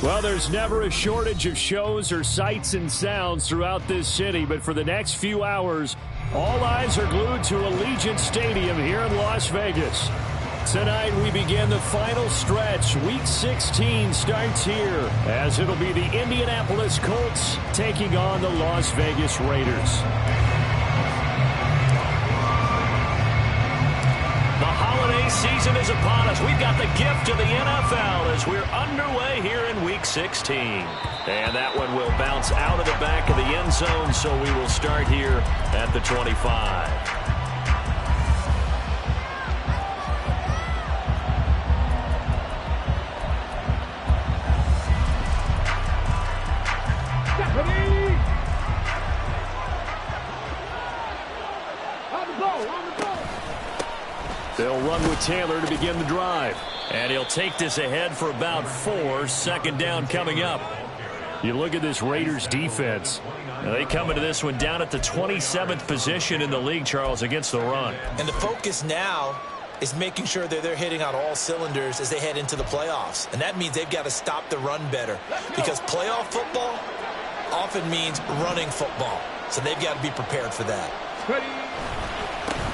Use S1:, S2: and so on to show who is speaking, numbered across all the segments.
S1: Well, there's never a shortage of shows or sights and sounds throughout this city, but for the next few hours, all eyes are glued to Allegiant Stadium here in Las Vegas. Tonight we begin the final stretch. Week 16 starts here as it'll be the Indianapolis Colts taking on the Las Vegas Raiders.
S2: Season is upon us. We've got the gift of the NFL as we're underway here in Week 16. And that one will bounce out of the back of the end zone, so we will start here at the 25.
S1: They'll run with Taylor to begin the drive.
S2: And he'll take this ahead for about 4. Second down coming up.
S1: You look at this Raiders defense.
S2: Now they come into this one down at the 27th position in the league, Charles, against the run.
S3: And the focus now is making sure that they're hitting on all cylinders as they head into the playoffs. And that means they've got to stop the run better. Because playoff football often means running football. So they've got to be prepared for that.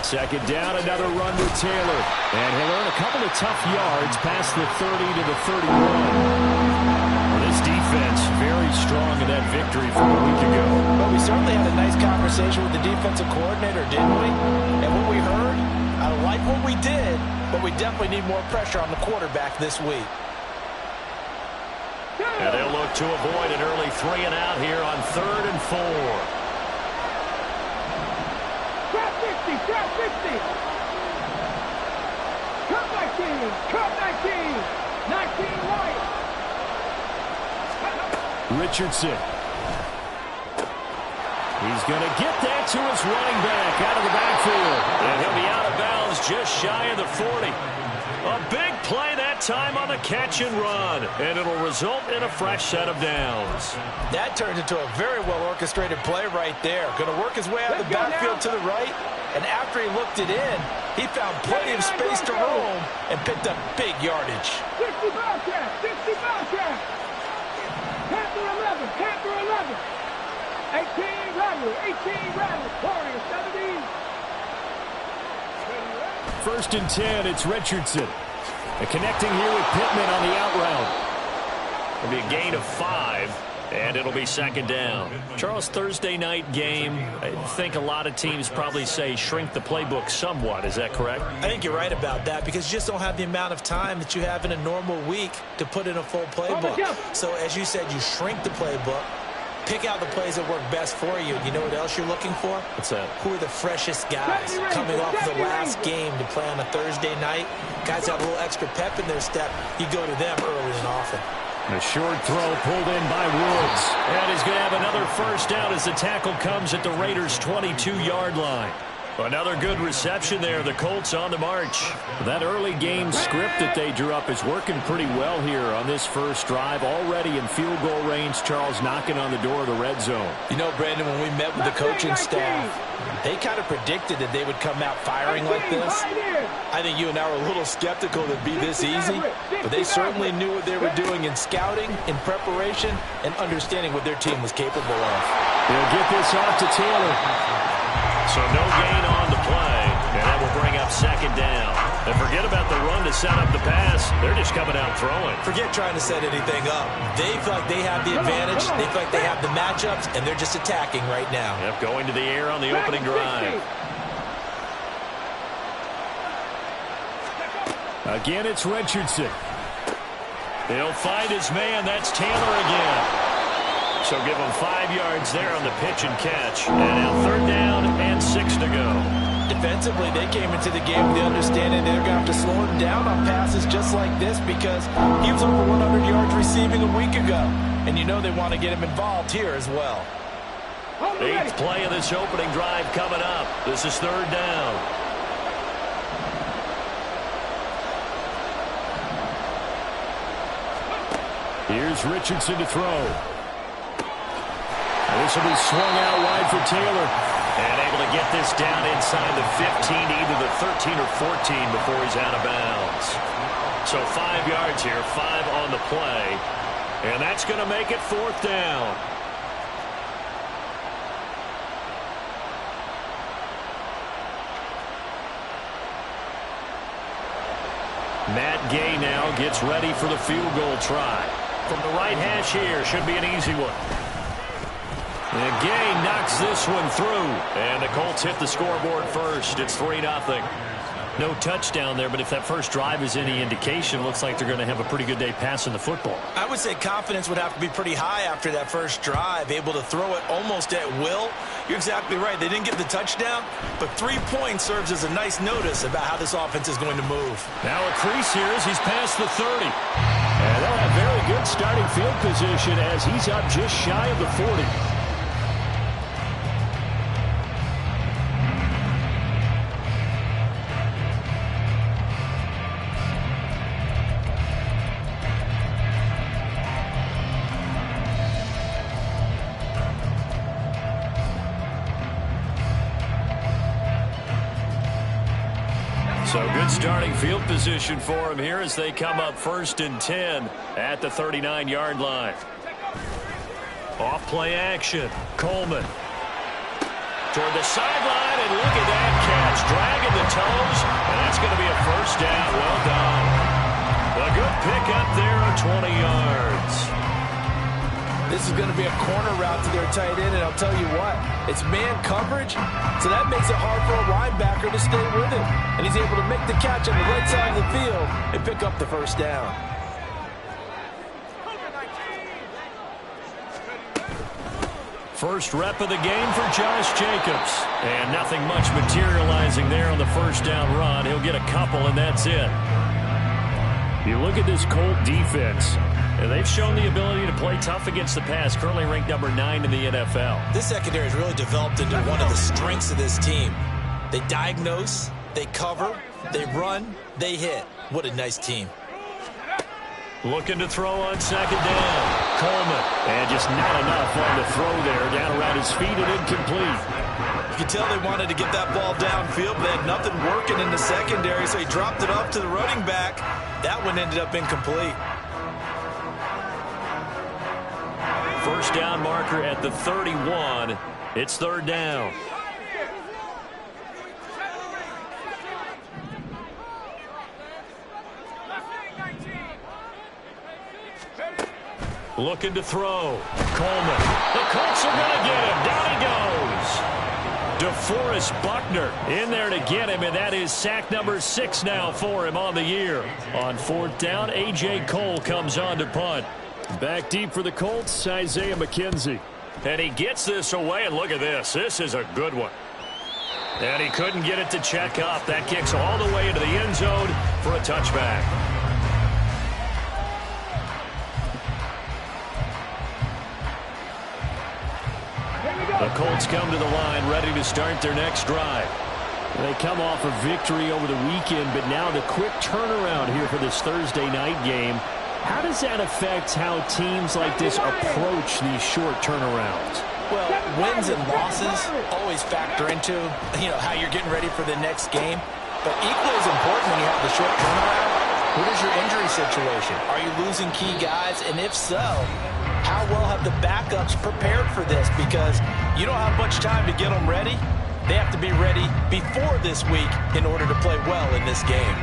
S1: Second down, another run with Taylor. And he'll earn a couple of tough yards past the 30 to the 31. Well, this defense very strong in that victory from a week ago.
S3: But we certainly had a nice conversation with the defensive coordinator, didn't we? And what we heard, I like what we did, but we definitely need more pressure on the quarterback this week.
S2: And they'll look to avoid an early 3 and out here on 3rd and 4.
S4: Trap 50. Cut 19. Cut 19. 19 right.
S1: Richardson. He's going to get that to his running back out of the backfield.
S2: And he'll be out of bounds just shy of the 40. A big play that time on the catch and run. And it'll result in a fresh set of downs.
S3: That turned into a very well-orchestrated play right there. Going to work his way out of the backfield to the right. And after he looked it in, he found plenty of space to roam and picked up big yardage.
S4: 60 Bobcat. 60 Bobcat. Panther 11. Panther 11. 18 Rattler. 18 Rattler. Warrior 17.
S1: First and 10, it's Richardson. And connecting here with Pittman on the out route.
S2: It'll be a gain of 5, and it'll be second down. Charles, Thursday night game, I think a lot of teams probably say shrink the playbook somewhat. Is that correct?
S3: I think you're right about that because you just don't have the amount of time that you have in a normal week to put in a full playbook. So as you said, you shrink the playbook. Pick out the plays that work best for you. You know what else you're looking for?
S2: What's that?
S3: Who are the freshest guys coming off the last game to play on a Thursday night? Guys have a little extra pep in their step. You go to them early and often.
S1: A short throw pulled in by Woods.
S2: And he's going to have another first down as the tackle comes at the Raiders' 22-yard line. Another good reception there. The Colts on the march.
S1: That early game script that they drew up is working pretty well here on this first drive. Already in field goal range, Charles knocking on the door of the red zone.
S3: You know, Brandon, when we met with the coaching staff, they kind of predicted that they would come out firing like this. I think you and I were a little skeptical that it'd be this easy, but they certainly knew what they were doing in scouting, in preparation, and understanding what their team was capable of.
S1: They'll get this off to Taylor.
S2: So no gain on the play, and that will bring up second down. And forget about the run to set up the pass. They're just coming out throwing.
S3: Forget trying to set anything up. They feel like they have the advantage. They feel like they have the matchups, and they're just attacking right now.
S2: Yep, going to the air on the opening drive.
S1: Again, it's Richardson.
S2: He'll find his man. That's Taylor again. So give him 5 yards there on the pitch and catch. And now third down and 6 to go.
S3: Defensively, they came into the game with the understanding they're going to have to slow him down on passes just like this because he was over 100 yards receiving a week ago. And you know they want to get him involved here as well.
S2: 8th play of this opening drive coming up. This is third down.
S1: Here's Richardson to throw. This will be swung out wide for Taylor.
S2: And able to get this down inside the 15 to either the 13 or 14 before he's out of bounds. So 5 yards here, 5 on the play. And that's going to make it 4th down. Matt Gay now gets ready for the field goal try. From the right hash here, should be an easy one. And Gay knocks this one through. And the Colts hit the scoreboard first. It's 3-0. No touchdown there, but if that first drive is any indication, looks like they're going to have a pretty good day passing the football.
S3: I would say confidence would have to be pretty high after that first drive, able to throw it almost at will. You're exactly right. They didn't get the touchdown, but 3 points serves as a nice notice about how this offense is going to move.
S1: Now a crease here as he's past the 30. And they'll have very good starting field position as he's up just shy of the 40. So good starting field position for him here as they come up 1st and 10 at the 39-yard line. Off play action. Coleman. Toward the sideline, and look at that catch. Dragging the toes, and that's going to be a 1st down. Well done. A good pick up there of 20 yards.
S3: This is going to be a corner route to their tight end, and I'll tell you what, it's man coverage, so that makes it hard for a linebacker to stay with him. And he's able to make the catch on the right side of the field and pick up the 1st down.
S1: First rep of the game for Josh Jacobs. And nothing much materializing there on the 1st down run. He'll get a couple, and that's it. You look at this Colt defense, and they've shown the ability to play tough against the pass, currently ranked number 9 in the NFL.
S3: This secondary has really developed into one of the strengths of this team. They diagnose, they cover, they run, they hit. What a nice team.
S1: Looking to throw on 2nd down. Coleman. And just not enough on the throw there. Down around his feet and incomplete.
S3: You can tell they wanted to get that ball downfield, but they had nothing working in the secondary, so he dropped it off to the running back. That one ended up incomplete.
S1: 1st down marker at the 31. It's 3rd down. Looking to throw. Coleman. The Colts are going to get him. Down he goes. DeForest Buckner in there to get him, and that is sack number 6 now for him on the year. On 4th down, A.J. Cole comes on to punt. Back deep for the Colts, Isaiah McKenzie. And he gets this away, and look at this. This is a good one. And he couldn't get it to check up. That kicks all the way into the end zone for a touchback. The Colts come to the line, ready to start their next drive. They come off a victory over the weekend, but now the quick turnaround here for this Thursday night game. How does that affect how teams like this approach these short turnarounds?
S3: Well, wins and losses always factor into, how you're getting ready for the next game. But equally as important when you have the short turnaround, what is your injury situation? Are you losing key guys? And if so, how well have the backups prepared for this? Because you don't have much time to get them ready. They have to be ready before this week in order to play well in this game.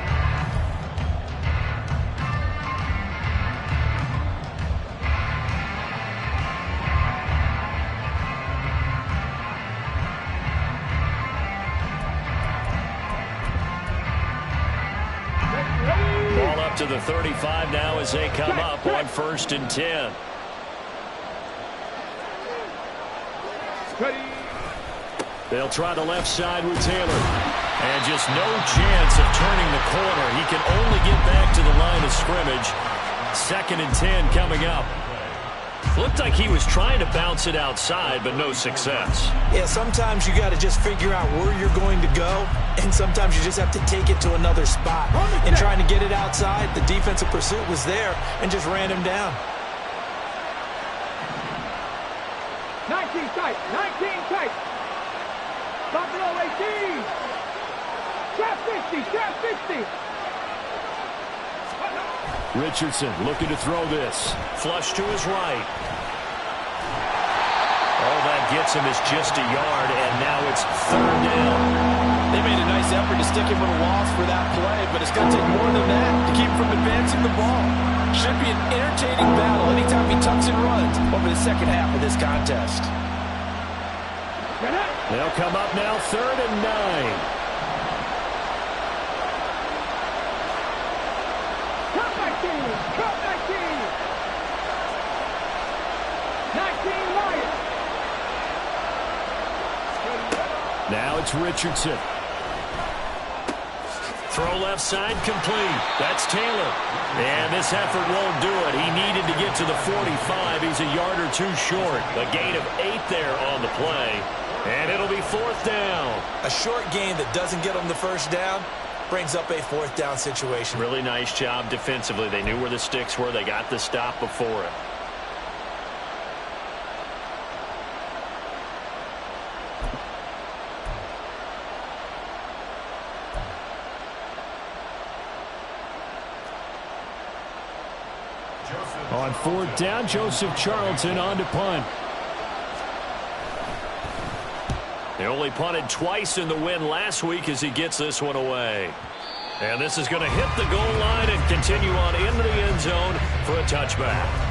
S1: Ball up to the 35 now as they come up on 1st and 10. They'll try the left side with Taylor. And just no chance of turning the corner. He can only get back to the line of scrimmage. 2nd and 10 coming up. Looked like he was trying to bounce it outside, but no success.
S3: Yeah, sometimes you got to just figure out where you're going to go, and sometimes you just have to take it to another spot. And trying to get it outside, the defensive pursuit was there and just ran him down.
S4: 19 tight, 19 tight. Buffalo 18. Trap 50, trap 50.
S1: Richardson looking to throw this.
S2: Flush to his right. All that gets him is just a yard, and now it's 3rd down.
S3: They made a nice effort to stick him with a loss for that play, but it's going to take more than that to keep him from advancing the ball. Should be an entertaining battle anytime he tucks and runs over the second half of this contest.
S1: They'll come up now 3rd and 9.
S4: Cut 19. Cut 19. 19 Lions.
S1: Now it's Richardson.
S2: Throw left side complete. That's Taylor. And this effort won't do it. He needed to get to the 45. He's a yard or two short. A gain of 8 there on the play. And it'll be 4th down.
S3: A short gain that doesn't get him the first down brings up a 4th down situation.
S2: Really nice job defensively. They knew where the sticks were. They got the stop before it.
S1: On 4th down, Joseph Charlton on to punt.
S2: He only punted twice in the win last week as he gets this one away. And this is going to hit the goal line and continue on into the end zone for a touchback.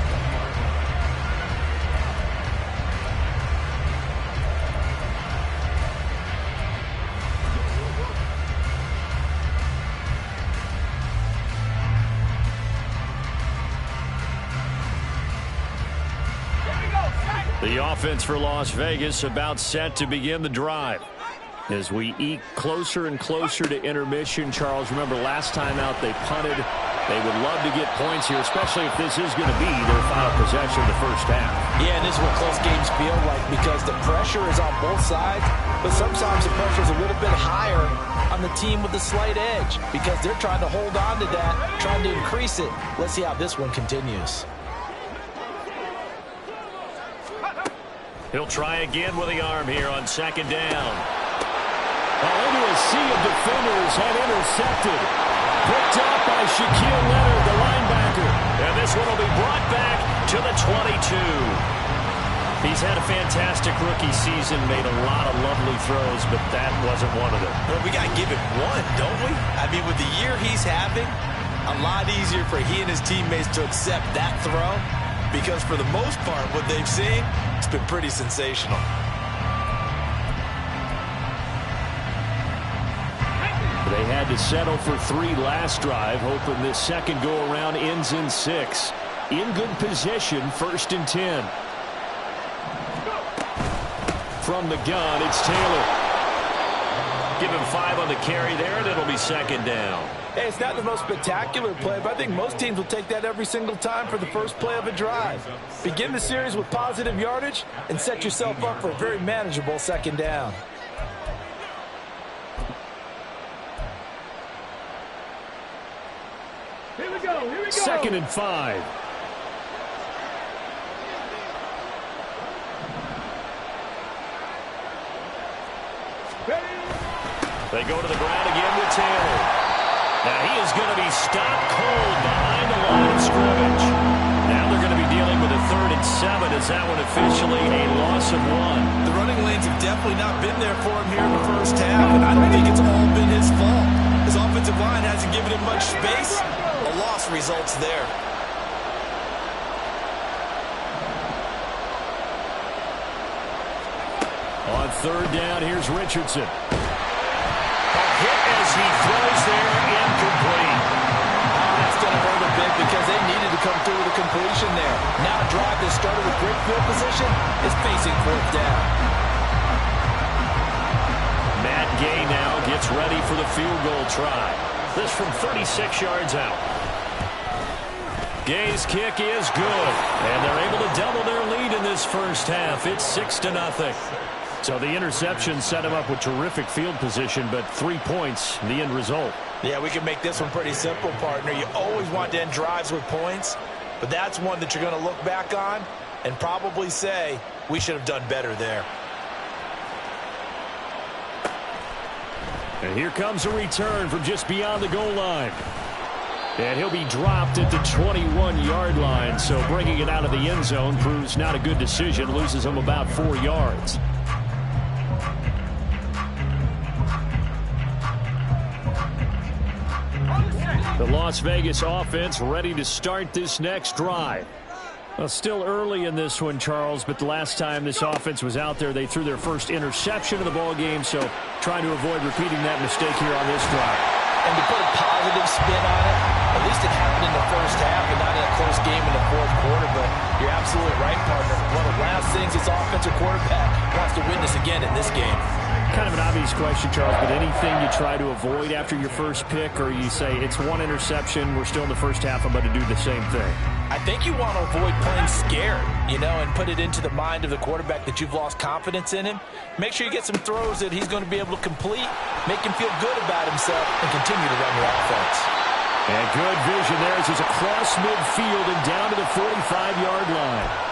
S2: The offense for Las Vegas about set to begin the drive. As we eke closer and closer to intermission, Charles, remember last time out they punted. They would love to get points here, especially if this is going to be their final possession of the first half.
S3: Yeah, and this is what close games feel like because the pressure is on both sides, but sometimes the pressure is a little bit higher on the team with the slight edge because they're trying to hold on to that, trying to increase it. Let's see how this one continues.
S2: He'll try again with the arm here on 2nd down.
S1: Into a sea of defenders and intercepted. Picked up by Shaquille Leonard, the linebacker.
S2: And this one will be brought back to the 22. He's had a fantastic rookie season, made a lot of lovely throws, but that wasn't one of them.
S3: Well, we got to give it one, don't we? I mean, with the year he's having, a lot easier for he and his teammates to accept that throw because for the most part, what they've seen, it's been pretty sensational.
S1: They had to settle for 3 last drive, hoping this second go-around ends in 6. In good position, 1st and 10. From the gun, it's Taylor.
S2: Give him 5 on the carry there, and it'll be 2nd down.
S3: Hey, it's not the most spectacular play, but I think most teams will take that every single time for the first play of a drive. Begin the series with positive yardage and set yourself up for a very manageable 2nd down.
S4: Here we go.
S1: 2nd and 5.
S2: They go to the ground again with Taylor. Now he is going to be stopped cold behind the line of scrimmage. Now they're going to be dealing with a 3rd and 7 as that one officially a loss of 1.
S3: The running lanes have definitely not been there for him here in the first half, and I don't think it's all been his fault. His offensive line hasn't given him much space. A loss results there.
S1: On 3rd down, here's Richardson.
S2: Hit as he throws there, incomplete.
S3: That's going to hurt a bit because they needed to come through with a completion there. Now a drive that started with great field position is facing 4th down.
S2: Matt Gay now gets ready for the field goal try. This from 36 yards out. Gay's kick is good, and they're able to double their lead in this first half. It's 6-0.
S1: So the interception set him up with terrific field position, but 3 points, the end result.
S3: Yeah, we can make this one pretty simple, partner. You always want to end drives with points, but that's one that you're going to look back on and probably say, we should have done better there.
S1: And here comes a return from just beyond the goal line. And he'll be dropped at the 21-yard line, so bringing it out of the end zone proves not a good decision, loses him about 4 yards. The Las Vegas offense ready to start this next drive. Well, still early in this one, Charles, but the last time this offense was out there, they threw their first interception of the ball game, so trying to avoid repeating that mistake here on this drive.
S3: And to put a positive spin on it, at least it happened in the first half and not in a close game in the fourth quarter, but you're absolutely right, partner. One of the last things this offensive quarterback wants to witness again in this game.
S1: Kind of an obvious question, Charles, but anything you try to avoid after your first pick, or you say it's one interception, we're still in the first half, I'm going to do the same thing?
S3: I think you want to avoid playing scared, and put it into the mind of the quarterback that you've lost confidence in him. Make sure you get some throws that he's going to be able to complete, make him feel good about himself, and continue to run your offense.
S1: And good vision there as he's across midfield and down to the 45-yard line.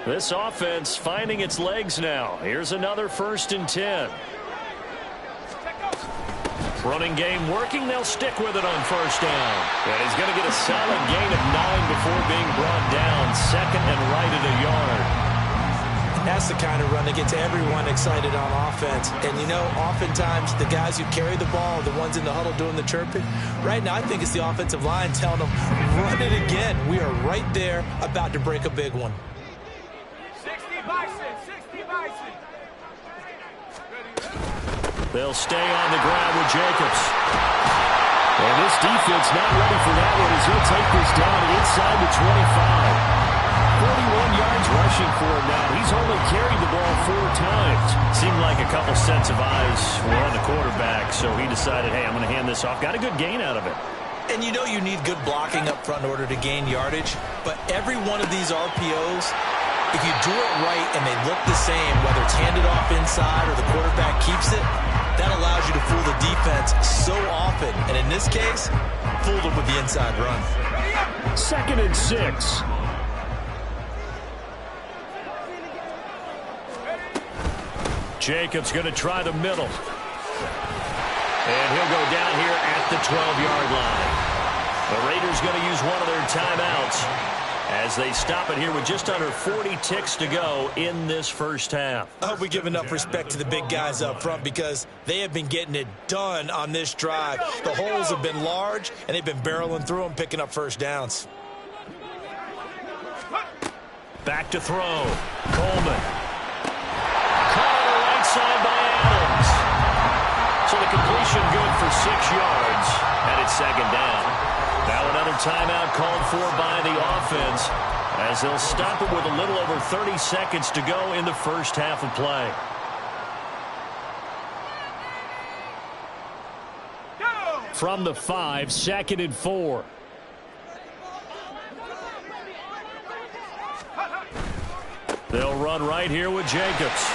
S1: This offense finding its legs now. Here's another 1st and 10. Running game working. They'll stick with it on 1st down. And he's going to get a solid gain of 9 before being brought down. 2nd and right at a yard.
S3: That's the kind of run that gets everyone excited on offense. And, oftentimes the guys who carry the ball, the ones in the huddle doing the chirping, right now I think it's the offensive line telling them, run it again. We are right there about to break a big one.
S4: 60 Bison.
S1: They'll stay on the ground with Jacobs. And this defense not ready for that one as he'll take this down inside the 25. 41 yards rushing for him now. He's only carried the ball 4 times. Seemed like a couple sets of eyes were on the quarterback, so he decided, hey, I'm going to hand this off. Got a good gain out of it.
S3: And you need good blocking up front in order to gain yardage, but every one of these RPOs, if you do it right and they look the same, whether it's handed off inside or the quarterback keeps it, that allows you to fool the defense so often. And in this case, fooled them with the inside run.
S1: 2nd and 6. Jacobs going to try the middle. And he'll go down here at the 12-yard line. The Raiders going to use one of their timeouts as they stop it here with just under 40 ticks to go in this first half.
S3: I hope we give enough respect to the big guys up front because they have been getting it done on this drive. The holes have been large, and they've been barreling through them, picking up 1st downs.
S1: Back to throw. Coleman. Caught on the right side by Adams. So the completion good for 6 yards, and it's 2nd down. Now another timeout called for by the offense as they'll stop it with a little over 30 seconds to go in the first half of play. From the 5, 2nd and 4. They'll run right here with Jacobs.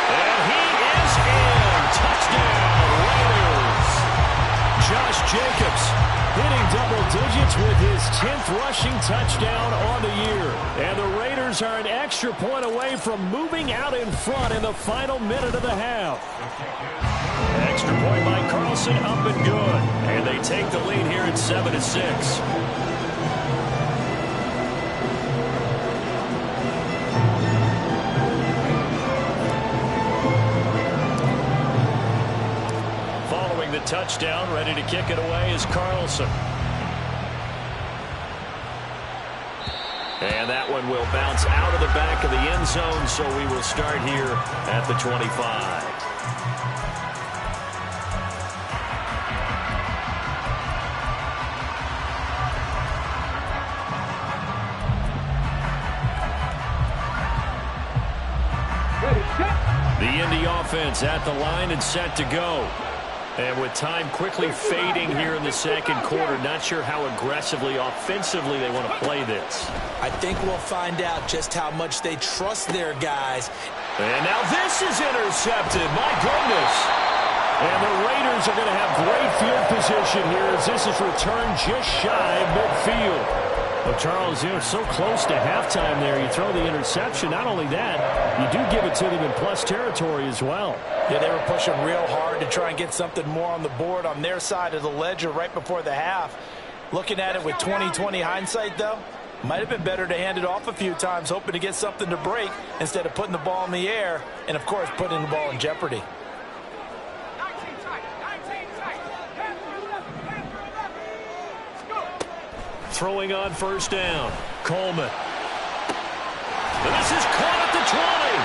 S1: And he is in. Touchdown, Raiders. Josh Jacobs hitting double digits with his 10th rushing touchdown on the year. And the Raiders are an extra point away from moving out in front in the final minute of the half. Extra point by Carlson, up and good. And they take the lead here at 7-6. The touchdown, ready to kick it away is Carlson. And that one will bounce out of the back of the end zone, so we will start here at the 25. The Indy offense at the line and set to go. And with time quickly fading here in the 2nd quarter, not sure how aggressively, offensively they want to play this.
S3: I think we'll find out just how much they trust their guys.
S1: And now this is intercepted. My goodness. And the Raiders are going to have great field position here as this is returned just shy of midfield. Well, Charles, so close to halftime there. You throw the interception. Not only that, you do give it to them in plus territory as well.
S3: Yeah, they were pushing real hard to try and get something more on the board on their side of the ledger right before the half. Looking at it with 20/20 hindsight, though, might have been better to hand it off a few times, hoping to get something to break instead of putting the ball in the air and, of course, putting the ball in jeopardy.
S1: Throwing on first down. Coleman. And this is caught at the 20.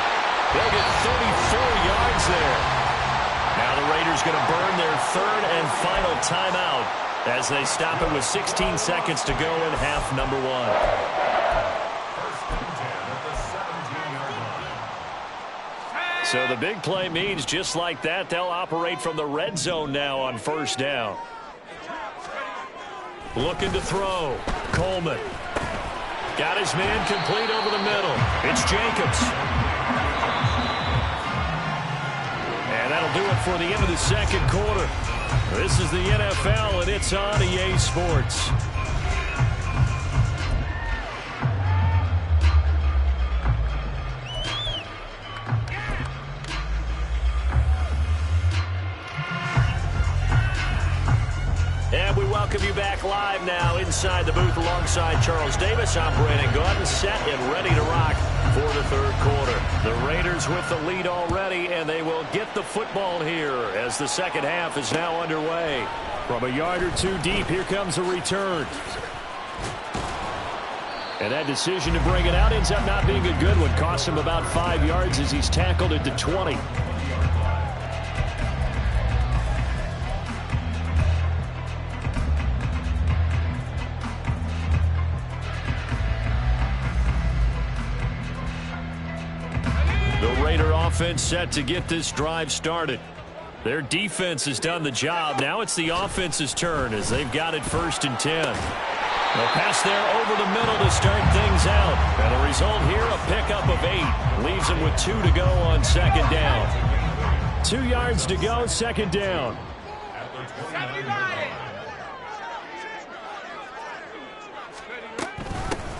S1: They'll get 34 yards there. Now the Raiders going to burn their third and final timeout as they stop it with 16 seconds to go in half number 1. So the big play means just like that, they'll operate from the red zone now on first down. Looking to throw. Coleman. Got his man complete over the middle. It's Jacobs. And that'll do it for the end of the second quarter. This is the NFL, and it's on EA Sports. And we welcome you back live now inside the booth alongside Charles Davis. I'm Brandon Gaudin, set and ready to rock for the third quarter. The Raiders with the lead already, and they will get the football here as the second half is now underway. From a yard or two deep, here comes a return. And that decision to bring it out ends up not being a good one. Cost him about 5 yards as he's tackled at the 20. Offense set to get this drive started. Their defense has done the job. Now it's the offense's turn as they've got it 1st and 10. They'll pass there over the middle to start things out. And the result here, a pickup of 8. Leaves them with 2 to go on second down. 2 yards to go, second down.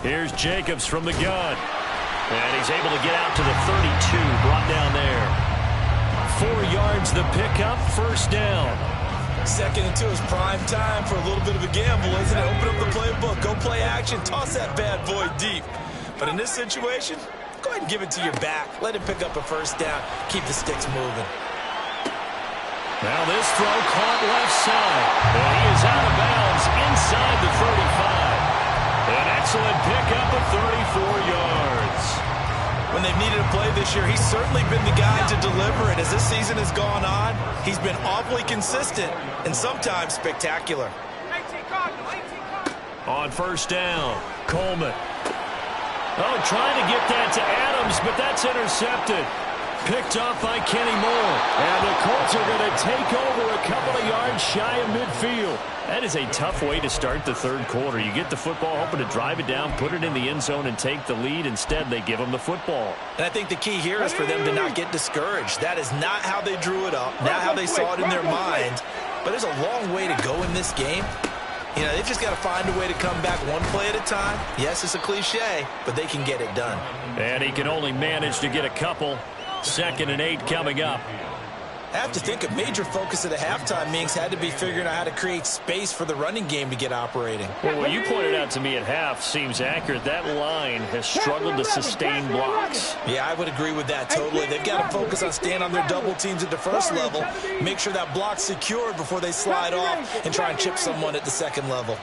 S1: Here's Jacobs from the gun. And he's able to get out to the 32, brought down there. 4 yards the pickup, first down.
S3: 2nd and 2 is prime time for a little bit of a gamble, isn't it? Open up the playbook, go play action, toss that bad boy deep. But in this situation, go ahead and give it to your back. Let him pick up a first down, keep the sticks moving.
S1: Now this throw caught left side. And he is out of bounds inside the 35. An excellent pickup of 34 yards.
S3: When they've needed a play this year, he's certainly been the guy to deliver it. As this season has gone on, he's been awfully consistent and sometimes spectacular.
S1: On first down, Coleman. Oh, trying to get that to Adams, but that's intercepted. Picked off by Kenny Moore. And the Colts are going to take over a couple of yards shy of midfield. That is a tough way to start the third quarter. You get the football, hoping to drive it down, put it in the end zone, and take the lead. Instead, they give them the football.
S3: And I think the key here is for them to not get discouraged. That is not how they drew it up, not how they saw it in their mind. But there's a long way to go in this game. You know, they've just got to find a way to come back one play at a time. Yes, it's a cliche, but they can get it done.
S1: And he can only manage to get a couple. 2nd and 8 coming up.
S3: I have to think a major focus of the halftime meetings had to be figuring out how to create space for the running game to get operating.
S1: Well, what you pointed out to me at half seems accurate. That line has struggled to sustain blocks.
S3: Yeah, I would agree with that totally. They've got to focus on staying on their double teams at the first level, make sure that block's secured before they slide off and try and chip someone at the second level.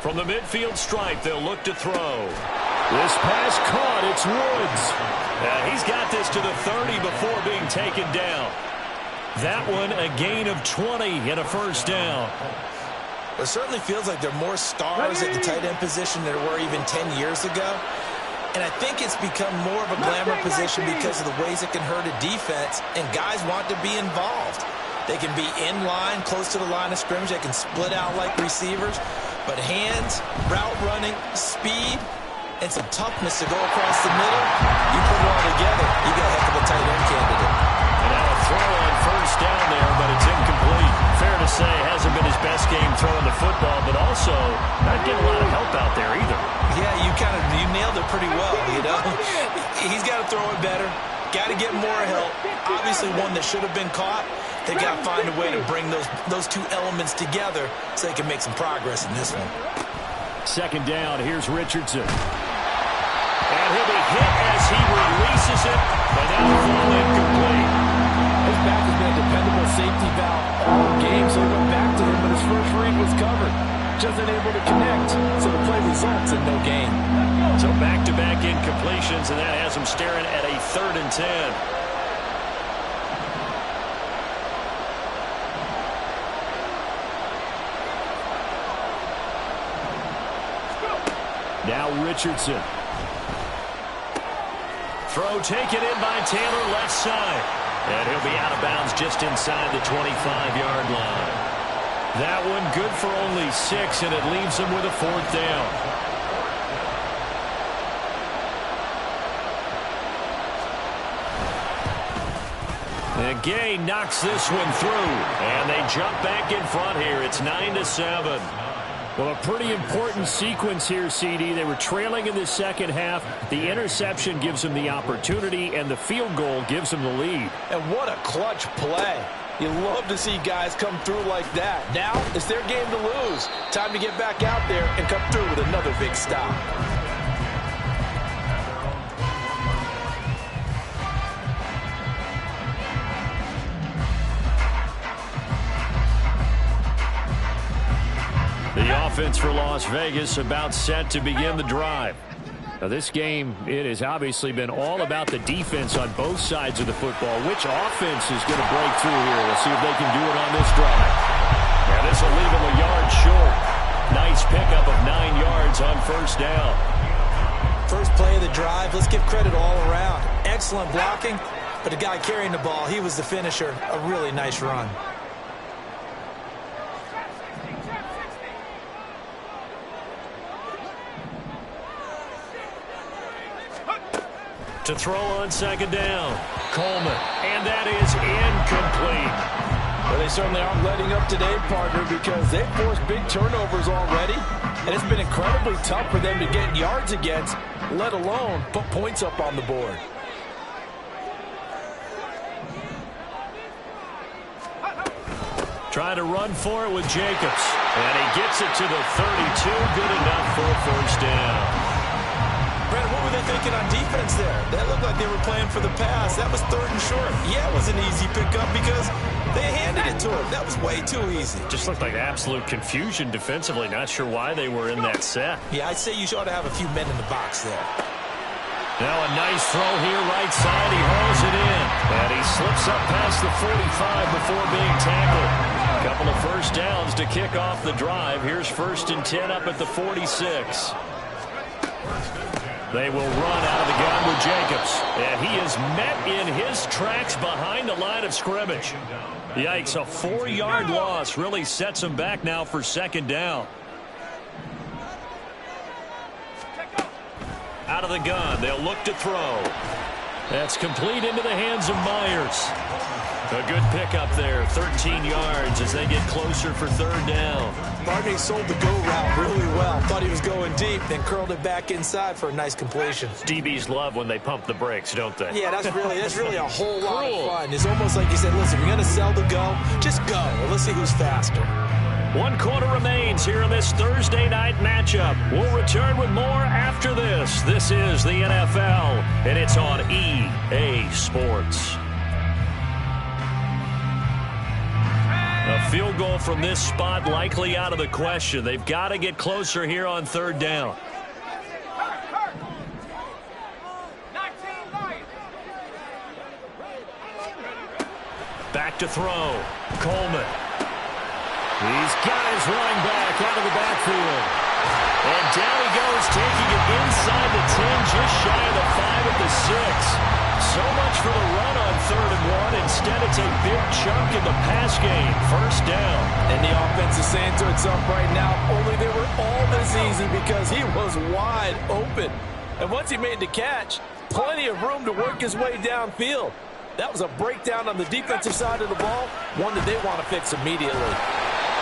S1: From the midfield stripe, they'll look to throw. This pass caught. It's Woods. He's got this to the 30 before being taken down. That one, a gain of 20 and a first down.
S3: It certainly feels like there are more stars at the tight end position than there were even 10 years ago. And I think it's become more of a glamour position because of the ways it can hurt a defense, and guys want to be involved. They can be in line, close to the line of scrimmage. They can split out like receivers. But hands, route running, speed, and some toughness to go across the middle, you put it all together, you got a heck of a tight end candidate.
S1: And now a throw on first down there, but it's incomplete. Fair to say, hasn't been his best game throwing the football, but also not getting a lot of help out there either.
S3: Yeah, you nailed it pretty well, you know. He's got to throw it better. Got to get more help. Obviously one that should have been caught. They got to find a way to bring those two elements together so they can make some progress in this one.
S1: Second down, here's Richardson. And he'll be hit as he releases it, and now the ball incomplete.
S5: His back has been a dependable safety valve all game, so he went back to him, but his first read was covered. Just unable to connect, so the play results in no gain.
S1: So back-to-back incompletions, and that has him staring at a 3rd and 10. Now Richardson. Throw taken in by Taylor, left side. And he'll be out of bounds just inside the 25-yard line. That one good for only 6, and it leaves him with a 4th down. And Gay knocks this one through, and they jump back in front here. It's 9-7. Well, a pretty important sequence here, CD. They were trailing in the second half. The interception gives them the opportunity, and the field goal gives them the lead.
S5: And what a clutch play. You love to see guys come through like that. Now it's their game to lose. Time to get back out there and come through with another big stop.
S1: The offense for Las Vegas about set to begin the drive. Now this game, it has obviously been all about the defense on both sides of the football. Which offense is going to break through here? We'll see if they can do it on this drive. And this will leave them a yard short. Nice pickup of 9 yards on 1st down.
S3: First play of the drive, let's give credit all around. Excellent blocking, but the guy carrying the ball, he was the finisher. A really nice run.
S1: To throw on 2nd down. Coleman. And that is incomplete.
S5: Well, they certainly aren't letting up today, partner, because they've forced big turnovers already. And it's been incredibly tough for them to get yards against, let alone put points up on the board.
S1: Trying to run for it with Jacobs. And he gets it to the 32. Good enough for a 1st down.
S3: Brandon, what were they thinking on defense there? That looked like they were playing for the pass. That was 3rd and short. Yeah, it was an easy pickup because they handed it to him. That was way too easy.
S1: Just looked like absolute confusion defensively. Not sure why they were in that set.
S3: Yeah, I'd say you ought to have a few men in the box there.
S1: Now a nice throw here, right side. He hauls it in. And he slips up past the 45 before being tackled. A couple of 1st downs to kick off the drive. Here's 1st and 10 up at the 46. They will run out of the gun with Jacobs. And he is met in his tracks behind the line of scrimmage. Yikes, a 4-yard loss really sets him back now for 2nd down. Out of the gun, they'll look to throw. That's complete into the hands of Myers. A good pickup there, 13 yards as they get closer for 3rd down.
S3: Barney sold the go route really well. Thought he was going deep, then curled it back inside for a nice completion.
S1: DBs love when they pump the brakes, don't they?
S3: Yeah, that's really a whole lot of fun. It's almost like you said, listen, we're going to sell the go. Just go. Well, let's see who's faster.
S1: 1 quarter remains here in this Thursday night matchup. We'll return with more after this. This is the NFL, and it's on EA Sports. A field goal from this spot likely out of the question. They've got to get closer here on 3rd down. Back to throw. Coleman. He's got his running back out of the backfield. And down he goes, taking it inside the 10, just shy of the 5 at the 6. So much for the run on 3rd and 1. Instead, it's a big chunk in the pass game. 1st down.
S5: And the offense is saying to itself right now, only they were all this easy because he was wide open. And once he made the catch, plenty of room to work his way downfield. That was a breakdown on the defensive side of the ball, one that they want to fix immediately.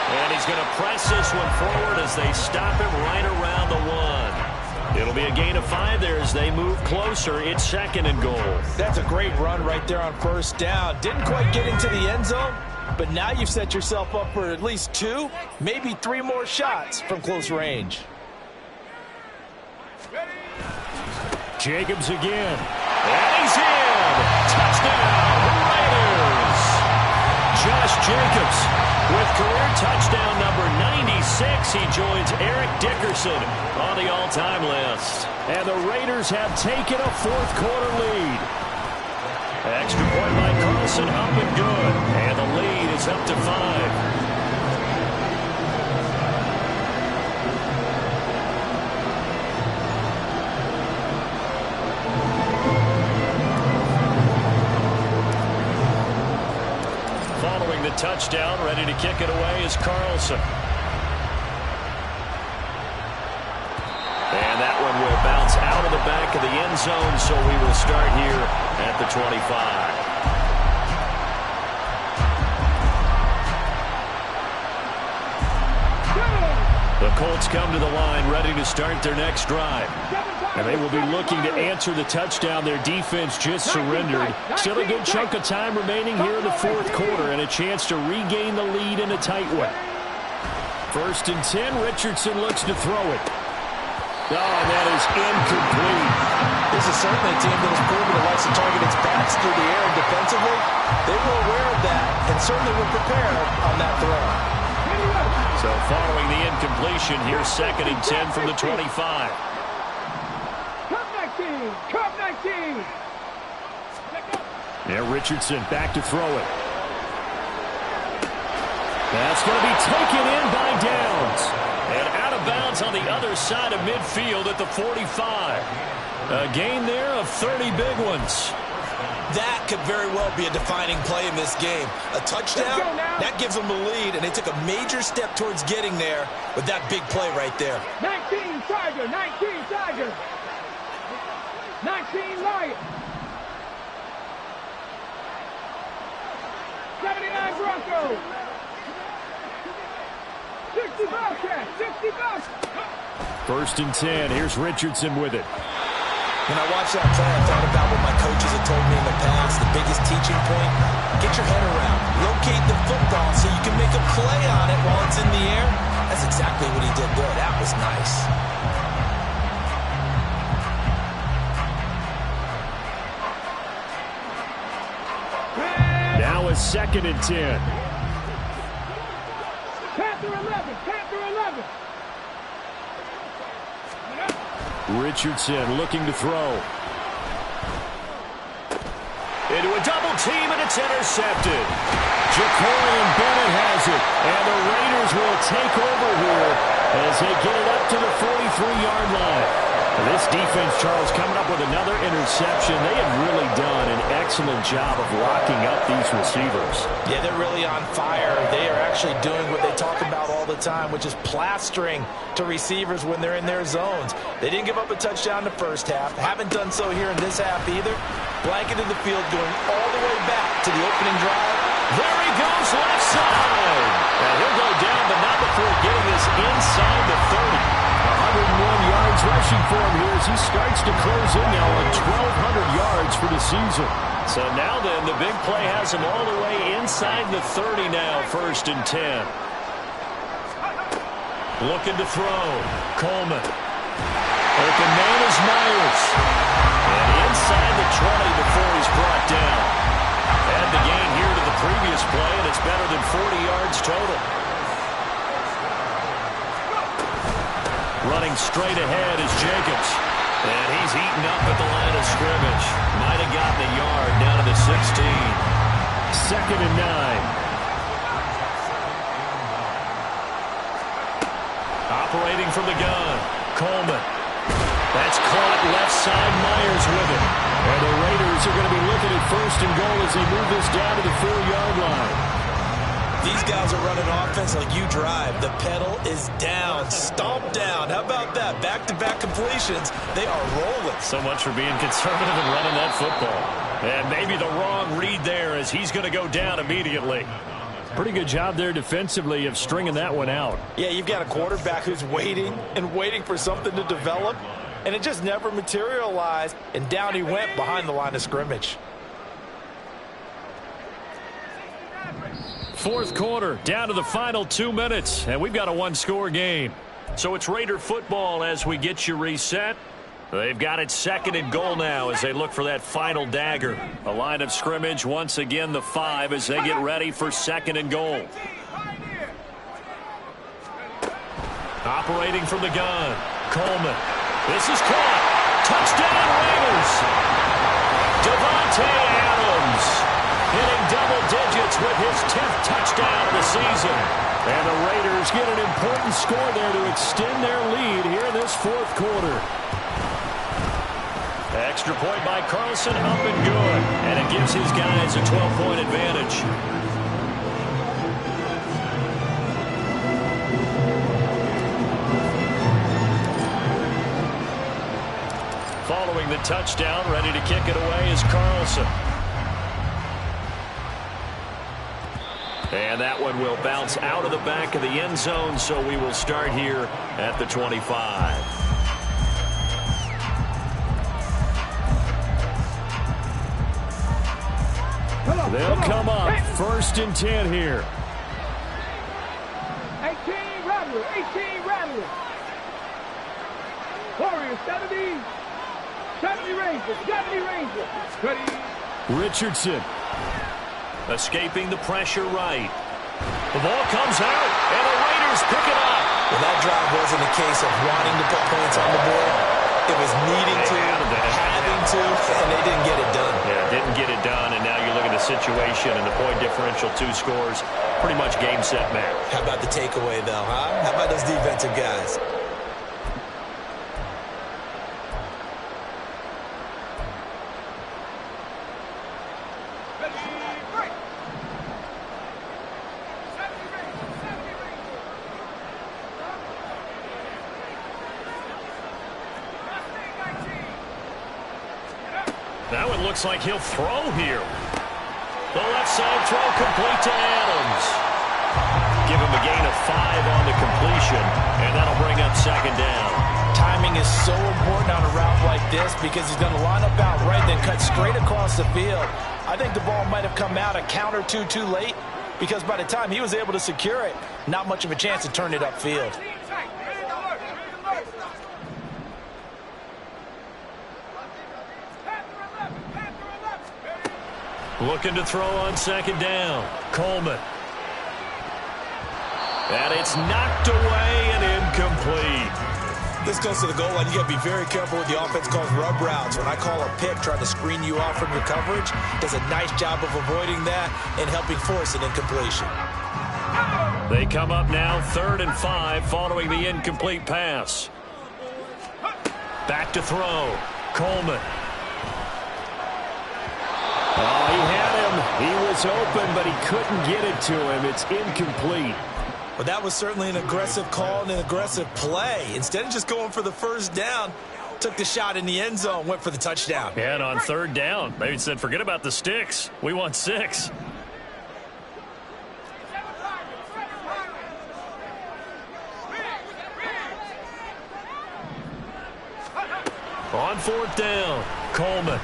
S2: And he's going to press this one forward as they stop him right around the 1. It'll be a gain of 5 there as they move closer. It's 2nd and goal.
S3: That's a great run right there on first down. Didn't quite get into the end zone, but now you've set yourself up for at least 2, maybe 3 more shots from close range.
S1: Jacobs again.
S2: And he's in. Touchdown, Raiders. Josh Jacobs with career touchdown number 96. He joins Eric Dickerson on the all-time list.
S1: And the Raiders have taken a fourth-quarter lead. Extra point by Carlson, up and good.
S2: And the lead is up to 5. Following the touchdown, ready to kick it away is Carlson. And that one will bounce out of the back of the end zone, so we will start here at the 25. The Colts come to the line, ready to start their next drive.
S1: And they will be looking to answer the touchdown their defense just surrendered. Still a good chunk of time remaining here in the fourth quarter and a chance to regain the lead in a tight one. 1st and 10, Richardson looks to throw it. Oh, and that is incomplete.
S3: This is certainly a team that has proven it likes to target its backs through the air and defensively. They were aware of that and certainly were prepared on that throw.
S2: So following the incompletion, here's 2nd and 10 from the 25.
S4: Cup 19.
S1: Now Richardson back to throw it. That's going to be taken in by Downs.
S2: And out of bounds on the other side of midfield at the 45. A gain there of 30 big ones.
S3: That could very well be a defining play in this game. A touchdown, that gives them the lead, and they took a major step towards getting there with that big play right there.
S4: 19 Tiger, 19 Tiger. 19 Lion. 79 Broncos. 60 Bobcats, 60 Bobcats.
S1: 1st and 10, here's Richardson with it.
S3: When I watched that play, I thought about what my coaches had told me in the past. The biggest teaching point, get your head around. Locate the football so you can make a play on it while it's in the air. That's exactly what he did there. That was nice.
S1: Now a 2nd and 10.
S4: Panther 11, Panther 11.
S1: Richardson looking to throw.
S2: Into a double team, and it's intercepted.
S1: Jacorian Bennett has it, and the Raiders will take over here as they get it up to the 43-yard line. This defense, Charles, coming up with another interception. They have really done an excellent job of locking up these receivers.
S3: Yeah, they're really on fire. They are actually doing what they talk about all the time, which is plastering to receivers when they're in their zones. They didn't give up a touchdown in the first half. Haven't done so here in this half either. Blanketed the field going all the way back to the opening drive.
S2: There he goes, left side. And he'll go down, but not before getting this inside the 30.
S1: 101 yards rushing for him here as he starts to close in now on 1,200 yards for the season.
S2: So now then, the big play has him all the way inside the 30 now, 1st and 10. Looking to throw. Coleman. Open man is Myers. And inside the 20 before he's brought down. Add the gain here to the previous play, and it's better than 40 yards total. Running straight ahead is Jacobs. And he's eaten up at the line of scrimmage. Might have gotten a yard down to the 16.
S1: 2nd and 9.
S2: Operating from the gun. Coleman. That's caught left side. Myers with it.
S1: And the Raiders are going to be looking at 1st and goal as they move this down to the 4-yard line.
S3: These guys are running offense like you drive. The pedal is down, stomped down. How about that? Back-to-back completions. They are rolling.
S2: So much for being conservative and running that football. And maybe the wrong read there as he's going to go down immediately.
S1: Pretty good job there defensively of stringing that one out.
S5: Yeah, you've got a quarterback who's waiting and waiting for something to develop, and it just never materialized, and down he went behind the line of scrimmage.
S1: Fourth quarter, down to the final 2 minutes, and we've got a one-score game.
S2: So it's Raider football as we get you reset. They've got it 2nd and goal now as they look for that final dagger. A line of scrimmage, once again the 5 as they get ready for 2nd and goal. Operating from the gun, Coleman. This is caught. Touchdown Raiders. Davante Adams hitting double digits with his 10th touchdown of the season.
S1: And the Raiders get an important score there to extend their lead here in this fourth quarter.
S2: Extra point by Carlson, up and good. And it gives his guys a 12-point advantage. Following the touchdown, ready to kick it away is Carlson. And that one will bounce out of the back of the end zone, so we will start here at the 25.
S1: They'll come up 1st and 10 here.
S4: 18 Rattler, 18 Rattler. Warriors 70 Rangers, 70 Rangers. Ready.
S1: Richardson.
S2: Escaping the pressure right. The ball comes out, and the Raiders pick it up.
S3: Well, that drive wasn't a case of wanting to put points on the board. It was needing to, having to, and they didn't get it done.
S2: Yeah, didn't get it done, and now you look at the situation and the point differential, 2 scores, pretty much game, set, match.
S3: How about the takeaway, though, huh? How about those defensive guys?
S2: Now it looks like he'll throw here. The left side throw complete to Adams. Give him a gain of 5 on the completion, and that'll bring up 2nd down.
S5: Timing is so important on a route like this because he's going to line up out right, then cut straight across the field. I think the ball might have come out a count or two too late because by the time he was able to secure it, not much of a chance to turn it upfield.
S2: Looking to throw on 2nd down. Coleman. And it's knocked away and incomplete.
S3: This goes to the goal line. You got to be very careful with the offense calls rub routes. When I call a pick trying to screen you off from your coverage, does a nice job of avoiding that and helping force an incompletion.
S2: They come up now 3rd and 5 following the incomplete pass. Back to throw. Coleman.
S1: Oh, he had him. He was open, but he couldn't get it to him. It's incomplete.
S3: Well, that was certainly an aggressive call and an aggressive play. Instead of just going for the 1st down, took the shot in the end zone, went for the touchdown.
S2: And on 3rd down, maybe said, forget about the sticks. We want 6. On 4th down, Coleman.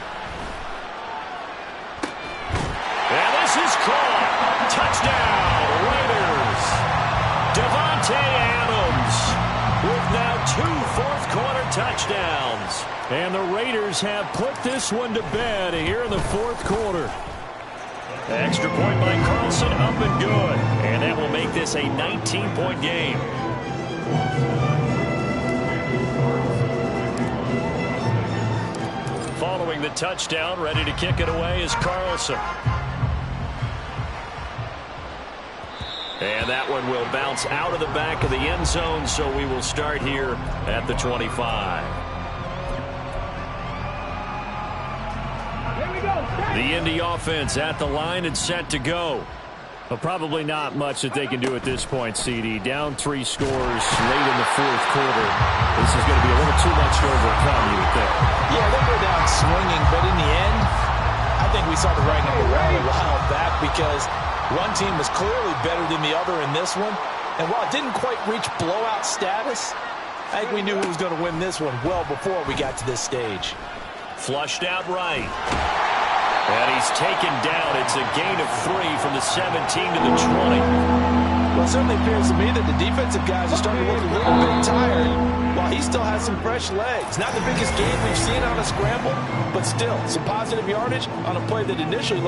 S2: And this is caught. Touchdown, Raiders. Davante Adams with now 2 fourth-quarter touchdowns.
S1: And the Raiders have put this one to bed here in the fourth quarter.
S2: Extra point by Carlson, up and good. And that will make this a 19-point game. Following the touchdown, ready to kick it away is Carlson. And that one will bounce out of the back of the end zone, so we will start here at the 25. The Indy offense at the line and set to go.
S1: Well, probably not much that they can do at this point, CD. Down 3 scores late in the fourth quarter. This is going to be a little too much to overcome, you would think.
S5: Yeah, they'll go down swinging, but in the end, I think we saw the writing on the wall a while back because One team was clearly better than the other in this one. And while it didn't quite reach blowout status, I think we knew who was going to win this one well before we got to this stage.
S2: Flushed out right. And he's taken down. It's a gain of 3 from the 17 to the 20.
S5: Well, it certainly appears to me that the defensive guys are starting to look a little bit tired while he still has some fresh legs. Not the biggest game we've seen on a scramble, but still some positive yardage on a play that initially looked